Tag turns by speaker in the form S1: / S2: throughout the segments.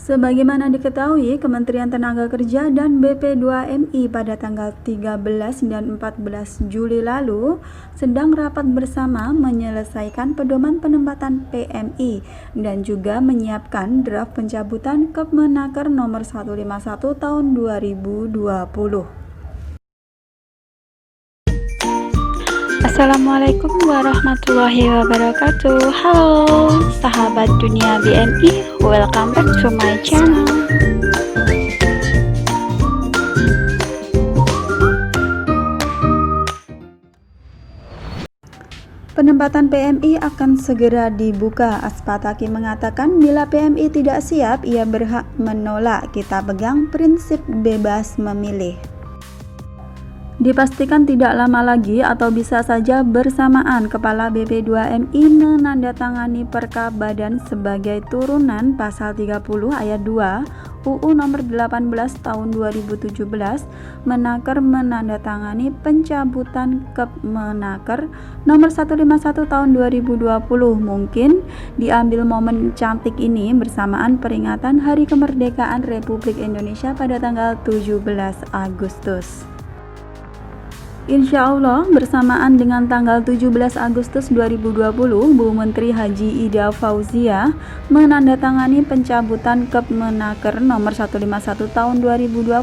S1: Sebagaimana diketahui, Kementerian Tenaga Kerja dan BP2MI pada tanggal 13 dan 14 Juli lalu sedang rapat bersama menyelesaikan pedoman penempatan PMI dan juga menyiapkan draft pencabutan Kepmenaker nomor 151 tahun 2020.
S2: Assalamualaikum warahmatullahi wabarakatuh. Halo sahabat dunia BMI, welcome back to my channel.
S1: Penempatan PMI akan segera dibuka. Aspataki mengatakan bila PMI tidak siap, ia berhak menolak. Kita pegang prinsip bebas memilih. Dipastikan tidak lama lagi atau bisa saja bersamaan Kepala BP2MI menandatangani Perka Badan sebagai turunan Pasal 30 Ayat 2 UU Nomor 18 Tahun 2017 Menaker menandatangani pencabutan Kepmenaker Nomor 151 Tahun 2020. Mungkin diambil momen cantik ini bersamaan peringatan Hari Kemerdekaan Republik Indonesia pada tanggal 17 Agustus. Insya Allah bersamaan dengan tanggal 17 Agustus 2020, Bu Menteri Haji Ida Fauzia menandatangani pencabutan Kepmenaker nomor 151 tahun 2020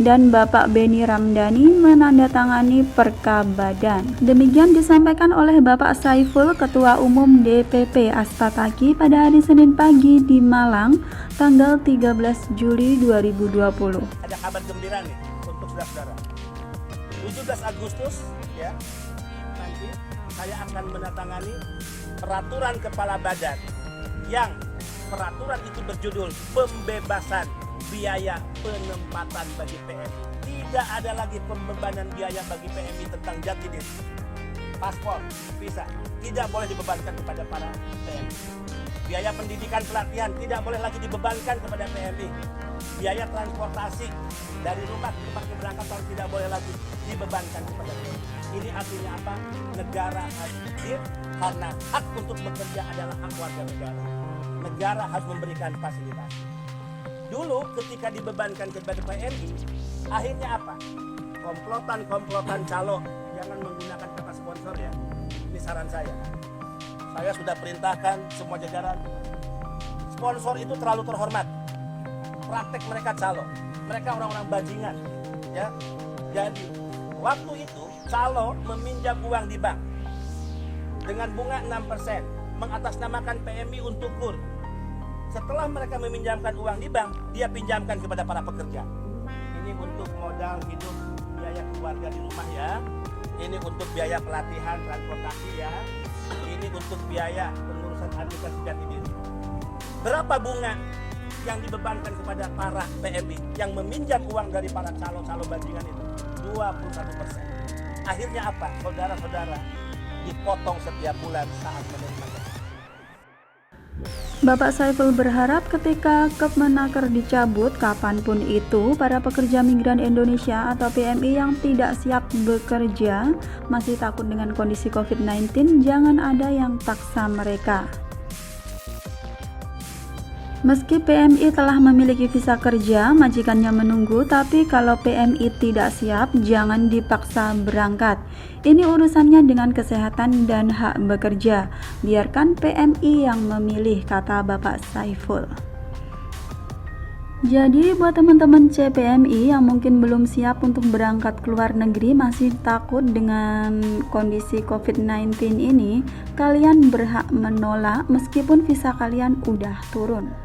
S1: dan Bapak Beni Ramdhani menandatangani Perka Badan. Demikian disampaikan oleh Bapak Saiful, Ketua Umum DPP Aspataki pada hari Senin pagi di Malang, tanggal 13 Juli 2020.
S3: Ada kabar gembira nih untuk saudara-saudara. 17 Agustus ya, nanti saya akan menandatangani peraturan kepala badan yang peraturan itu berjudul pembebasan biaya penempatan bagi PMI. Tidak ada lagi pembebanan biaya bagi PMI tentang jati diri, paspor, visa, tidak boleh dibebankan kepada para PMI. Biaya pendidikan pelatihan tidak boleh lagi dibebankan kepada PMI. Biaya transportasi dari rumah ke tempat keberangkatan tidak boleh lagi dibebankan kepada PMI. Ini artinya apa? Negara hadir karena hak untuk bekerja adalah hak warga negara. Negara harus memberikan fasilitas. Dulu ketika dibebankan kepada PMI, akhirnya apa? Komplotan calo, jangan menggunakan kata sponsor ya. Ini saran saya. Saya sudah perintahkan semua jajaran. Sponsor itu terlalu terhormat. Praktek mereka calo, mereka orang-orang bajingan, ya. Jadi waktu itu calo meminjam uang di bank dengan bunga 6%, mengatasnamakan PMI untuk kur. Setelah mereka meminjamkan uang di bank, dia pinjamkan kepada para pekerja. Ini untuk modal hidup, biaya keluarga di rumah ya. Ini untuk biaya pelatihan, transportasi ya. Ini untuk biaya pengurusan administrasi jati diri. Berapa bunga yang dibebankan kepada para PMI yang meminjam uang dari para calo-calo bajingan itu? 21%. Akhirnya apa? Saudara-saudara dipotong setiap bulan saat menerima.
S1: Bapak Saiful berharap ketika Kepmenaker dicabut kapanpun itu, para pekerja migran Indonesia atau PMI yang tidak siap bekerja, masih takut dengan kondisi COVID-19, jangan ada yang paksa mereka. Meski PMI telah memiliki visa kerja, majikannya menunggu, tapi kalau PMI tidak siap, jangan dipaksa berangkat. Ini urusannya dengan kesehatan dan hak bekerja. Biarkan PMI yang memilih, kata Bapak Saiful. Jadi buat teman-teman CPMI yang mungkin belum siap untuk berangkat ke luar negeri, masih takut dengan kondisi COVID-19 ini, kalian berhak menolak meskipun visa kalian udah turun.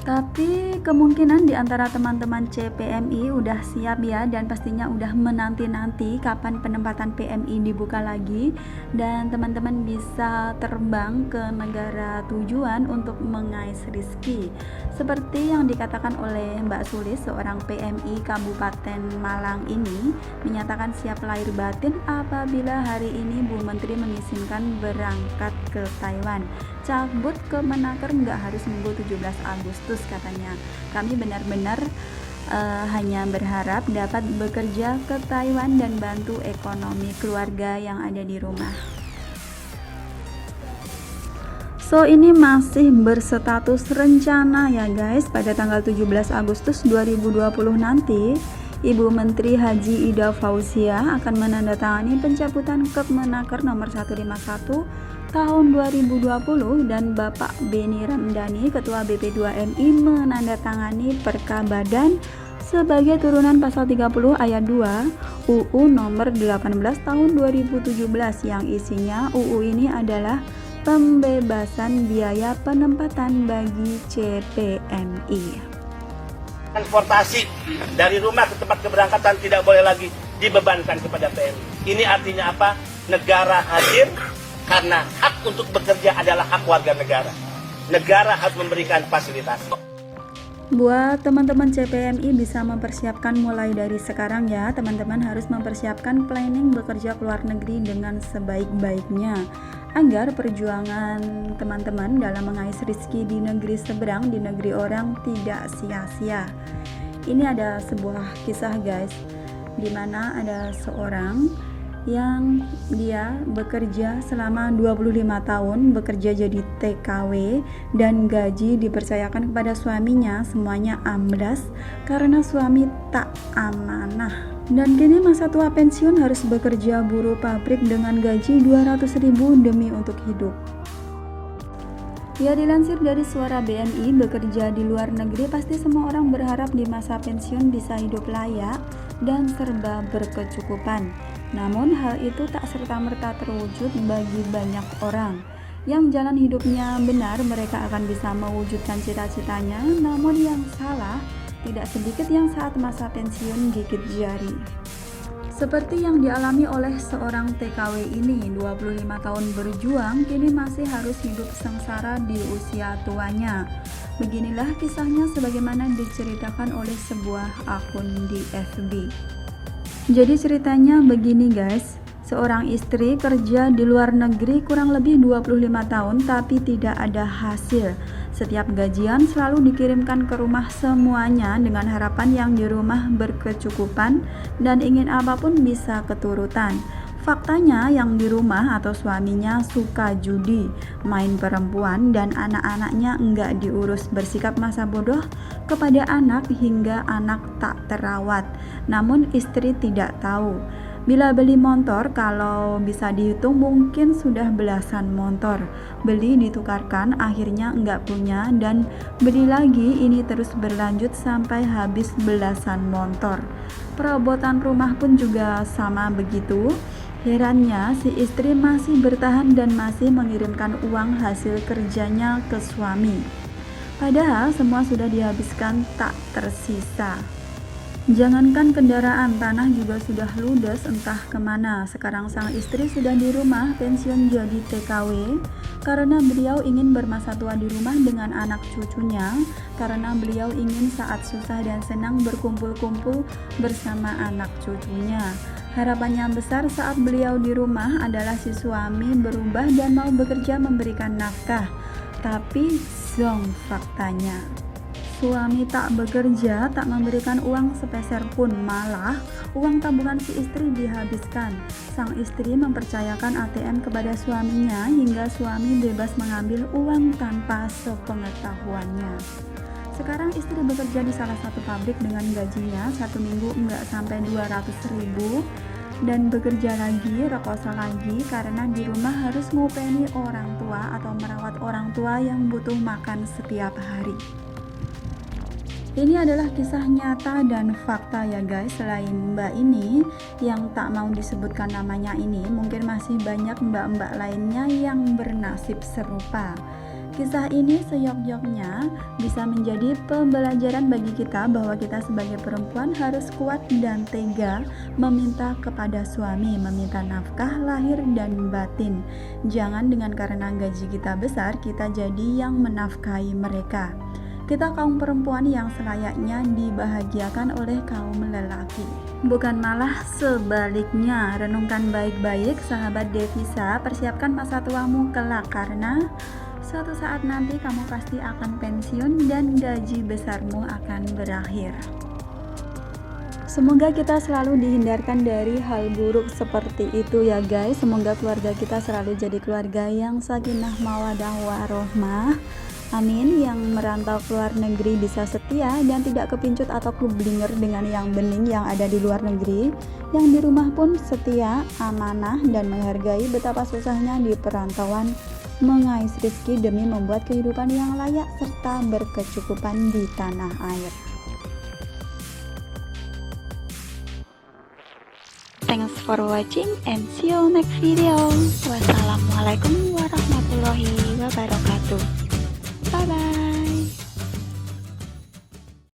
S1: Tapi kemungkinan di antara teman-teman CPMI udah siap ya, dan pastinya udah menanti-nanti kapan penempatan PMI dibuka lagi dan teman-teman bisa terbang ke negara tujuan untuk mengais rezeki. Seperti yang dikatakan oleh Mbak Sulis, seorang PMI Kabupaten Malang ini menyatakan siap lahir batin apabila hari ini Bu Menteri mengizinkan berangkat ke Taiwan. Cabut Kepmenaker nggak harus nunggu 17 Agustus katanya. Kami benar-benar hanya berharap dapat bekerja ke Taiwan dan bantu ekonomi keluarga yang ada di rumah. So ini masih berstatus rencana ya guys. Pada tanggal 17 Agustus 2020 nanti Ibu Menteri Haji Ida Fauzia akan menandatangani pencabutan Kepmenaker nomor 151 tahun 2020 dan Bapak Beni Ramdhani Ketua BP2MI menandatangani Perka Badan sebagai turunan pasal 30 ayat 2 UU nomor 18 tahun 2017 yang isinya UU ini adalah pembebasan biaya penempatan bagi CPNI.
S3: Transportasi dari rumah ke tempat keberangkatan tidak boleh lagi dibebankan kepada PMI. Ini artinya apa? Negara hadir karena hak untuk bekerja adalah hak warga negara. Negara harus memberikan fasilitas.
S1: Buat teman-teman CPNI bisa mempersiapkan mulai dari sekarang ya. Teman-teman harus mempersiapkan planning bekerja ke luar negeri dengan sebaik-baiknya agar perjuangan teman-teman dalam mengais rezeki di negeri seberang, di negeri orang tidak sia-sia. Ini ada sebuah kisah guys, dimana ada seorang yang dia bekerja selama 25 tahun, bekerja jadi TKW dan gaji dipercayakan kepada suaminya semuanya amblas karena suami tak amanah. Dan kini masa tua pensiun harus bekerja buruh pabrik dengan gaji 200.000 demi untuk hidup. Ya, dilansir dari Suara BNI, bekerja di luar negeri pasti semua orang berharap di masa pensiun bisa hidup layak dan serba berkecukupan. Namun hal itu tak serta-merta terwujud bagi banyak orang. Yang jalan hidupnya benar, mereka akan bisa mewujudkan cita-citanya, namun yang salah, tidak sedikit yang saat masa pensiun gigit jari. Seperti yang dialami oleh seorang TKW ini, 25 tahun berjuang, kini masih harus hidup sengsara di usia tuanya. Beginilah kisahnya sebagaimana diceritakan oleh sebuah akun di FB. Jadi ceritanya begini guys, seorang istri kerja di luar negeri kurang lebih 25 tahun tapi tidak ada hasil. Setiap gajian selalu dikirimkan ke rumah semuanya dengan harapan yang di rumah berkecukupan dan ingin apapun bisa keturutan. Faktanya yang di rumah atau suaminya suka judi, main perempuan dan anak-anaknya enggak diurus, bersikap masa bodoh kepada anak hingga anak tak terawat. Namun istri tidak tahu. Bila beli motor, kalau bisa dihitung mungkin sudah belasan motor. Beli ditukarkan, akhirnya enggak punya dan beli lagi, ini terus berlanjut sampai habis belasan motor. Perabotan rumah pun juga sama begitu. Herannya si istri masih bertahan dan masih mengirimkan uang hasil kerjanya ke suami. Padahal semua sudah dihabiskan tak tersisa. Jangankan kendaraan, tanah juga sudah ludes entah kemana. Sekarang sang istri sudah di rumah pensiun jadi TKW karena beliau ingin bermasa tua di rumah dengan anak cucunya, karena beliau ingin saat susah dan senang berkumpul-kumpul bersama anak cucunya. Harapannya besar saat beliau di rumah adalah si suami berubah dan mau bekerja memberikan nafkah. Tapi zong faktanya. Suami tak bekerja, tak memberikan uang sepeser pun, malah uang tabungan si istri dihabiskan. Sang istri mempercayakan ATM kepada suaminya hingga suami bebas mengambil uang tanpa sepengetahuannya. Sekarang istri bekerja di salah satu pabrik dengan gajinya satu minggu enggak sampai 200.000 dan bekerja lagi, rekoso lagi karena di rumah harus ngupeni orang tua atau merawat orang tua yang butuh makan setiap hari. Ini adalah kisah nyata dan fakta ya guys. Selain mbak ini yang tak mau disebutkan namanya ini, mungkin masih banyak mbak-mbak lainnya yang bernasib serupa. Kisah ini seyok-yoknya bisa menjadi pembelajaran bagi kita bahwa kita sebagai perempuan harus kuat dan tega meminta kepada suami, meminta nafkah lahir dan batin. Jangan dengan karena gaji kita besar kita jadi yang menafkahi mereka. Kita kaum perempuan yang selayaknya dibahagiakan oleh kaum lelaki, bukan malah sebaliknya. Renungkan baik-baik sahabat devisa, persiapkan masa tuamu kelak karena suatu saat nanti kamu pasti akan pensiun dan gaji besarmu akan berakhir. Semoga kita selalu dihindarkan dari hal buruk seperti itu ya guys. Semoga keluarga kita selalu jadi keluarga yang sakinah mawadah warohmah. Amin. Yang merantau ke luar negeri bisa setia dan tidak kepincut atau keblinger dengan yang bening yang ada di luar negeri. Yang di rumah pun setia, amanah, dan menghargai betapa susahnya di perantauan mengais rezeki demi membuat kehidupan yang layak serta berkecukupan di tanah air.
S2: Thanks for watching and see you next video. Wassalamualaikum warahmatullahi wabarakatuh. Bye bye.